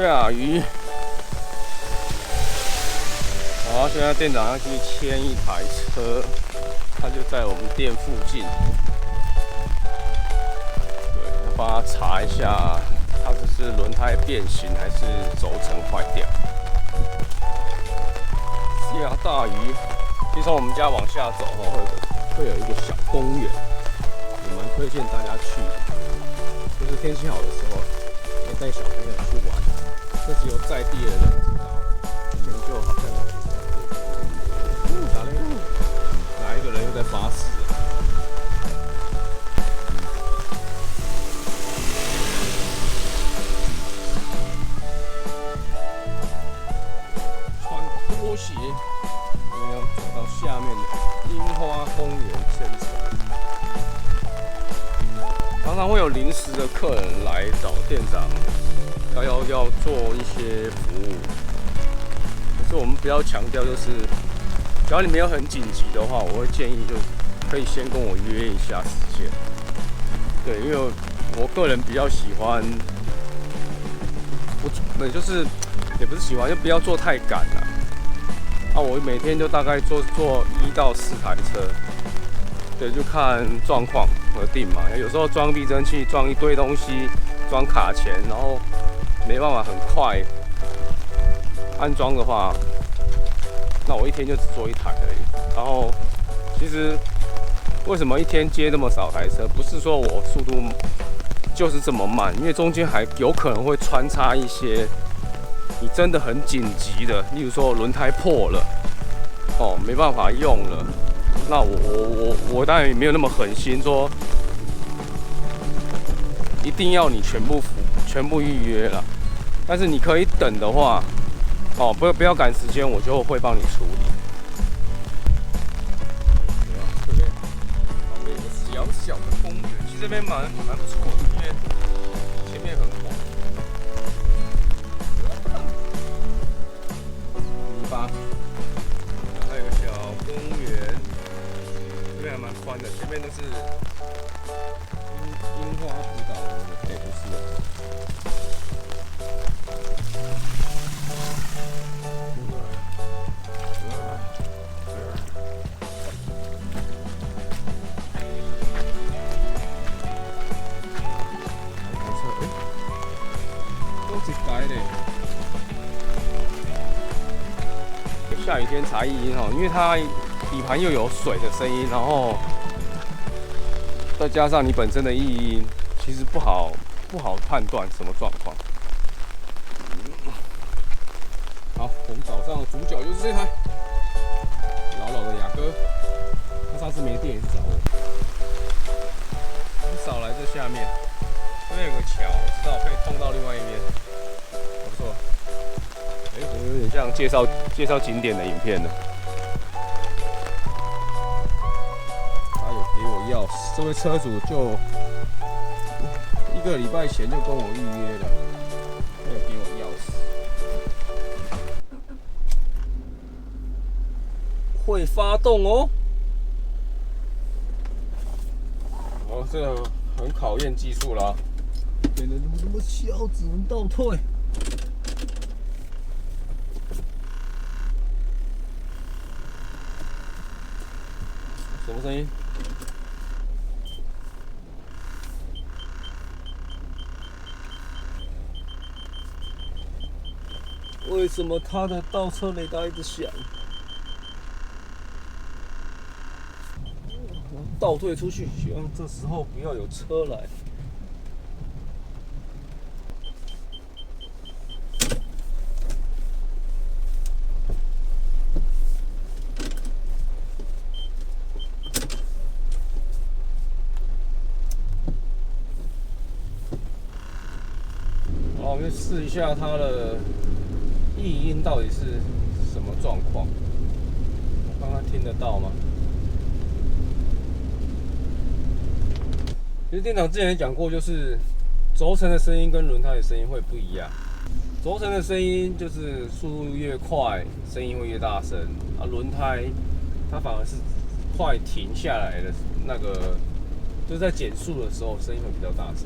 下雨。好，现在店长要去牵一台车，他就在我们店附近。对，要帮他查一下，他这是轮胎变形还是轴承坏掉。下大雨，其实从我们家往下走会有一个小公园，我蛮推荐大家去的。就是天气好的时候，可以带小朋友去玩。这只有在地的人知道，以前就好像有介绍过。打雷，哪一个人又在发誓？穿拖鞋，因为要走到下面的樱花公园牵车。常常会有临时的客人来找店长，要做一些服务。可是我们不要强调，就是只要你没有很紧急的话，我会建议就可以先跟我约一下时间。对，因为我个人比较喜欢，就是也不是喜欢，就不要做太赶了。我每天就大概做1到4台车。对，就看状况而定嘛。有时候装避震器，装一堆东西，装卡钳，然后没办法很快安装的话，那我一天就只做1台而已。然后，其实为什么一天接那么少台车？不是说我速度就是这么慢，因为中间还有可能会穿插一些你真的很紧急的，例如说轮胎破了，没办法用了。那我当然也没有那么狠心说一定要你全部预约了，但是你可以等的话，不要赶时间，我就会帮你处理。这边旁边有个小小的公园，其实这边蛮不错的，因为前面很广。泥巴，还有个小公园。这边还蛮宽的，前面都是樱花步道，不是。都一台嘞。下雨天查异音因为它底盘又有水的声音，然后再加上你本身的异音，其实不好判断什么状况。好，我们早上的主角就是这台老的雅阁，他上次没电也是找我。你少来这下面，这边有个桥，我知道可以通到另外一边，还不错。怎么有点像介绍景点的影片呢？给我钥匙，这位车主就1个礼拜前就跟我预约了，没有给我钥匙。会发动哦，这个很考验技术啦。变得这么小，只能倒退。什么声音？为什么他的倒车雷达一直响？我倒退出去，希望这时候不要有车来。好，我们试一下它的异音到底是什么状况？我刚刚听得到吗？其实店长之前也讲过，就是轴承的声音跟轮胎的声音会不一样。轴承的声音就是速度越快，声音会越大声轮胎它反而是快停下来的那个，就是在减速的时候声音会比较大声。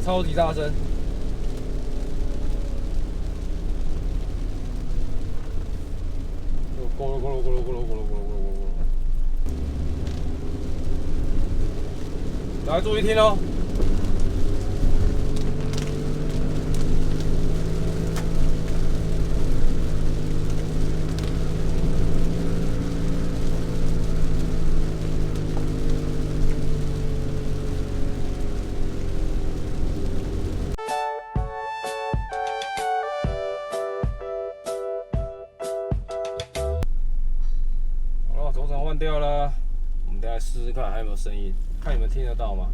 哦，超级大声。咕噜咕噜咕噜咕噜咕噜咕噜咕噜咕噜。大家注意听哦。好了，轴承换掉了，我们等下试试看还有没有声音，看你们听得到吗？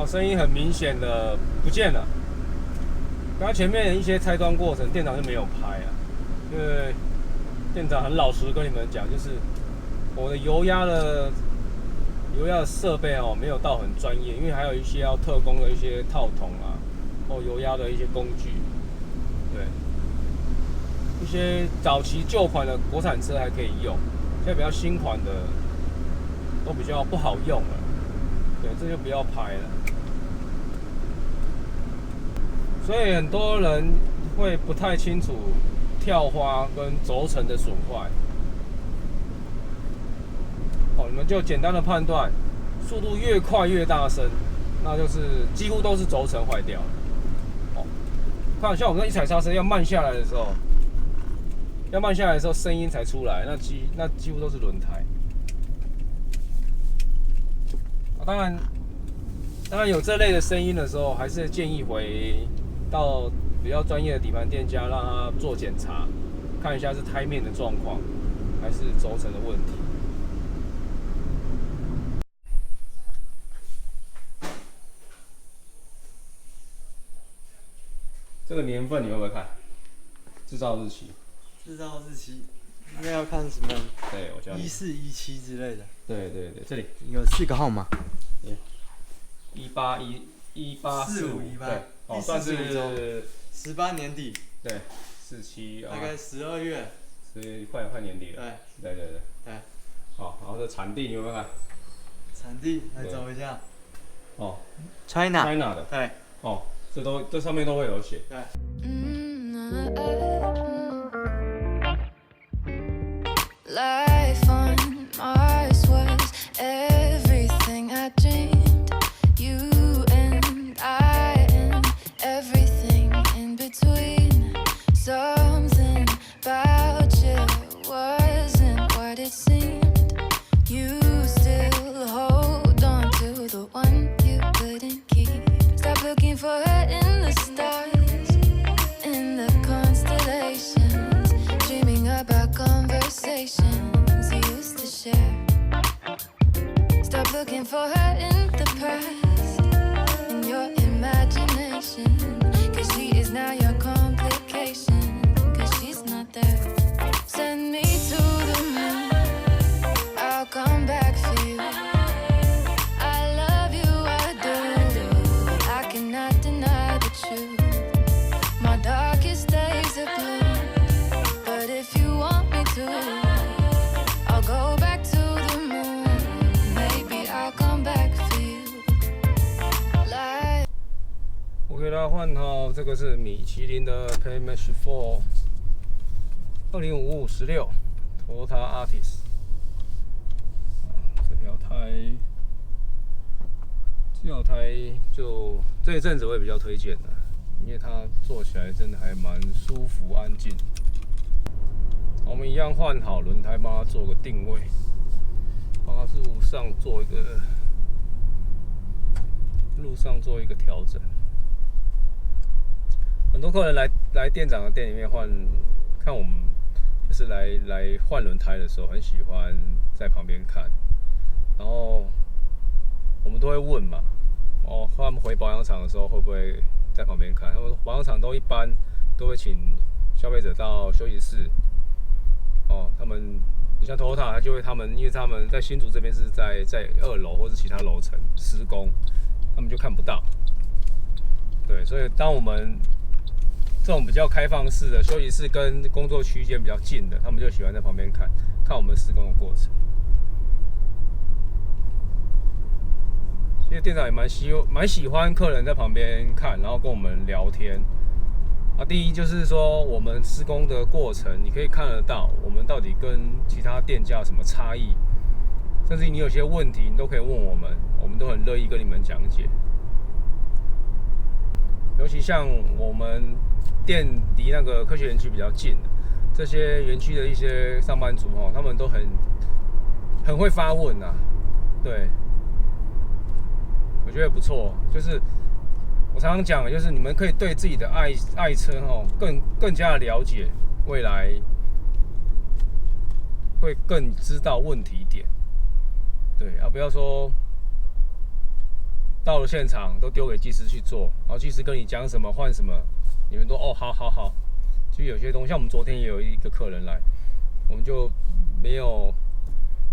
声音很明显的不见了。刚刚前面一些拆装过程，店长就没有拍啊，因为店长很老实跟你们讲，就是我的油压的设备哦，没有到很专业，因为还有一些要特工的一些套筒啊，或油压的一些工具，对，一些早期旧款的国产车还可以用，现在比较新款的都比较不好用了，对，这就不要拍了。所以很多人会不太清楚跳花跟轴承的损坏。哦，你们就简单的判断，速度越快越大声，那就是几乎都是轴承坏掉了。哦，看像我们这一踩刹车要慢下来的时候，声音才出来，那几乎都是轮胎。啊，当然有这类的声音的时候，还是建议回到比较专业的底盘店家，让他做检查，看一下是胎面的状况，还是轴承的问题。这个年份你会不会看？制造日期。制造日期应该要看什么？对，我教你。14、17之类的。对，这里有4个号码。18、45、对，哦，算是18年底。对，47，大概12月。所以快年底了。对。好，然后这产地你有没有看？产地来找一下。哦 ，China 的。对。哦，这上面都会有写。对。Life on Mars was everything I dreamed. You and I and everything in between. Something about you wasn't what it seemed. You still hold on to the one you couldn't keep. Stop looking for her in the stars, in the constellations, dreaming about conversations you used to share. Stop looking for her in the past, in your imagination, 'cause she is now your complication, 'cause she's not there. Send me to the moon, I'll come back for you. I love you, I do, I cannot deny the truth. My darkest days are blue, but if you want me to, I'll go back to the moon. Maybe I'll come back for you. Like 我给它换好，这个是米其林的 Paymesh 4 2055-16 Toyota Artis。这条胎就这一阵子我也比较推荐的，因为它坐起来真的还蛮舒服安静。我们一样换好轮胎，帮它做个定位，帮它路上做一个调整。很多客人来店长的店里面看我们就是来换轮胎的时候，很喜欢在旁边看，然后我们都会问嘛，哦，他们回保养厂的时候会不会在旁边看？他们保养厂一般都会请消费者到休息室，哦，他们像 Toyota， 它就会因为他们在新竹这边是在2楼或是其他楼层施工，他们就看不到。对，所以当我们这种比较开放式的休息室跟工作区间比较近的，他们就喜欢在旁边看我们施工的过程。其实店长也蛮喜欢客人在旁边看，然后跟我们聊天。第一就是说，我们施工的过程，你可以看得到我们到底跟其他店家有什么差异，甚至你有些问题，你都可以问我们，我们都很乐意跟你们讲解。尤其像我们店离那个科学园区比较近的，这些园区的一些上班族他们都很会发问啊，对，我觉得不错，就是我常常讲，就是你们可以对自己的爱车更加的了解，未来会更知道问题点，对啊，不要说到了现场都丢给技师去做，然后技师跟你讲什么换什么，你们都好。其实有些东西，像我们昨天也有一个客人来，我们就没有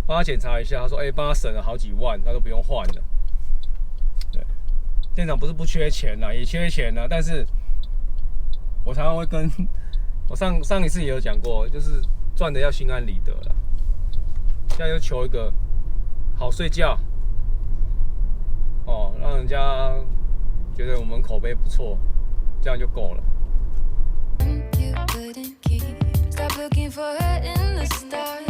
帮他检查一下，他说帮他省了好几万，他都不用换了。对，店长不是不缺钱啦，也缺钱啦，但是我常常会跟我上一次也有讲过，就是赚的要心安理得啦。现在就求一个好睡觉。让人家觉得我们口碑不错，这样就够了。You couldn't keep. Stop looking for her in the stars.